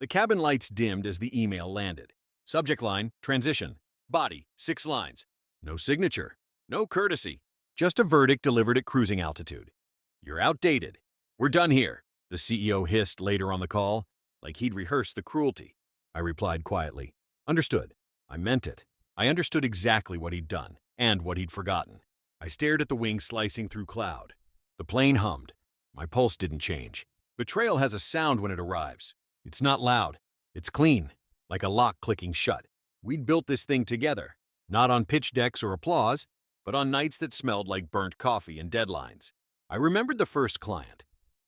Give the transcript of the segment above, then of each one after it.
The cabin lights dimmed as the email landed. Subject line, transition. Body, 6 lines. No signature. No courtesy. Just a verdict delivered at cruising altitude. You're outdated. We're done here, the CEO hissed later on the call, like he'd rehearsed the cruelty. I replied quietly. Understood. I meant it. I understood exactly what he'd done, and what he'd forgotten. I stared at the wing slicing through cloud. The plane hummed. My pulse didn't change. Betrayal has a sound when it arrives. It's not loud. It's clean, like a lock clicking shut. We'd built this thing together, not on pitch decks or applause, but on nights that smelled like burnt coffee and deadlines. I remembered the first client.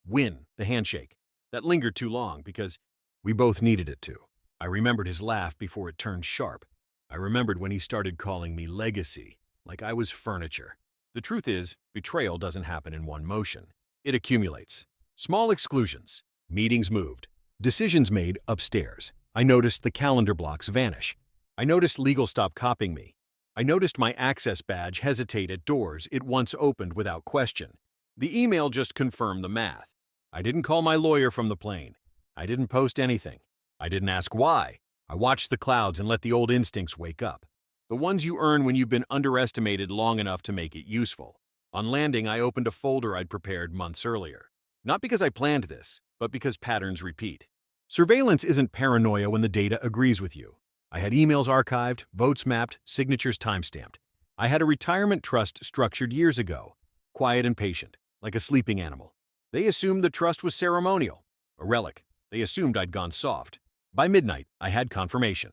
Win, the handshake. That lingered too long because we both needed it to. I remembered his laugh before it turned sharp. I remembered when he started calling me legacy, like I was furniture. The truth is, betrayal doesn't happen in one motion. It accumulates. Small exclusions. Meetings moved. Decisions made upstairs. I noticed the calendar blocks vanish. I noticed legal stop copying me. I noticed my access badge hesitate at doors it once opened without question. The email just confirmed the math. I didn't call my lawyer from the plane. I didn't post anything. I didn't ask why. I watched the clouds and let the old instincts wake up. The ones you earn when you've been underestimated long enough to make it useful. On landing, I opened a folder I'd prepared months earlier. Not because I planned this, but because patterns repeat. Surveillance isn't paranoia when the data agrees with you. I had emails archived, votes mapped, signatures timestamped. I had a retirement trust structured years ago, quiet and patient, like a sleeping animal. They assumed the trust was ceremonial, a relic. They assumed I'd gone soft. By midnight, I had confirmation.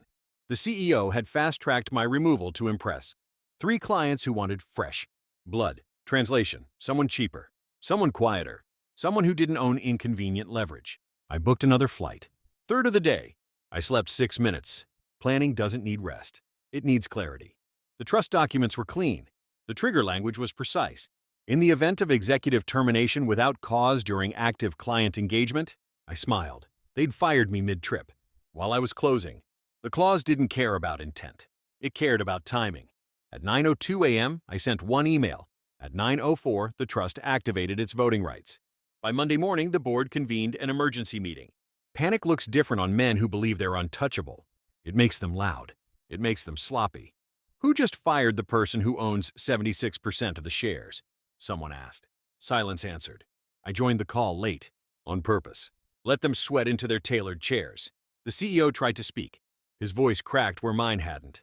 The CEO had fast-tracked my removal to impress. 3 clients who wanted fresh blood. Translation, someone cheaper, someone quieter, someone who didn't own inconvenient leverage. I booked another flight. Third of the day. I slept 6 minutes. Planning doesn't need rest. It needs clarity. The trust documents were clean. The trigger language was precise. In the event of executive termination without cause during active client engagement, I smiled. They'd fired me mid-trip. While I was closing, the clause didn't care about intent. It cared about timing. At 9:02 a.m., I sent one email. At 9:04, the trust activated its voting rights. By Monday morning, the board convened an emergency meeting. Panic looks different on men who believe they're untouchable. It makes them loud. It makes them sloppy. Who just fired the person who owns 76% of the shares? Someone asked. Silence answered. I joined the call late, on purpose. Let them sweat into their tailored chairs. The CEO tried to speak. His voice cracked where mine hadn't.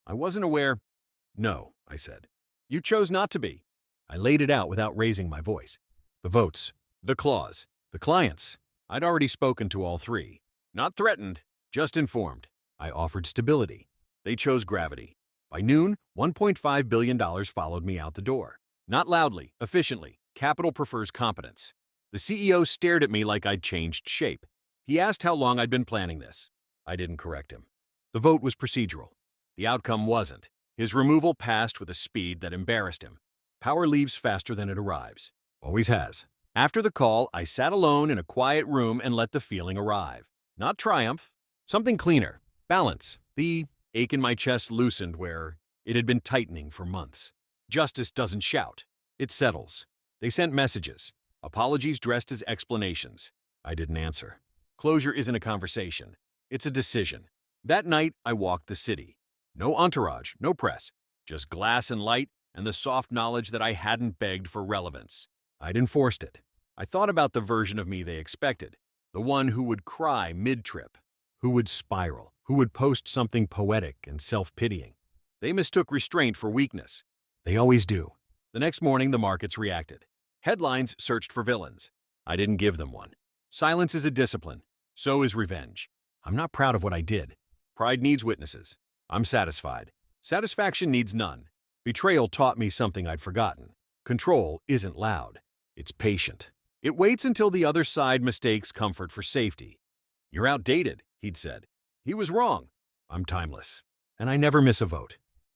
I wasn't aware. No, I said. You chose not to be. I laid it out without raising my voice. The votes, the clause, the clients. I'd already spoken to all 3. Not threatened, just informed. I offered stability. They chose gravity. By noon, $1.5 billion followed me out the door. Not loudly, efficiently. Capital prefers competence. The CEO stared at me like I'd changed shape. He asked how long I'd been planning this. I didn't correct him. The vote was procedural. The outcome wasn't. His removal passed with a speed that embarrassed him. Power leaves faster than it arrives. Always has. After the call, I sat alone in a quiet room and let the feeling arrive. Not triumph. Something cleaner. Balance. The ache in my chest loosened where it had been tightening for months. Justice doesn't shout. It settles. They sent messages. Apologies dressed as explanations. I didn't answer. Closure isn't a conversation. It's a decision. That night, I walked the city. No entourage, no press. Just glass and light and the soft knowledge that I hadn't begged for relevance. I'd enforced it. I thought about the version of me they expected. The one who would cry mid-trip. Who would spiral. Who would post something poetic and self-pitying. They mistook restraint for weakness. They always do. The next morning, the markets reacted. Headlines searched for villains. I didn't give them one. Silence is a discipline. So is revenge. I'm not proud of what I did. Pride needs witnesses. I'm satisfied. Satisfaction needs none. Betrayal taught me something I'd forgotten. Control isn't loud. It's patient. It waits until the other side mistakes comfort for safety. You're outdated, he'd said. He was wrong. I'm timeless. And I never miss a vote.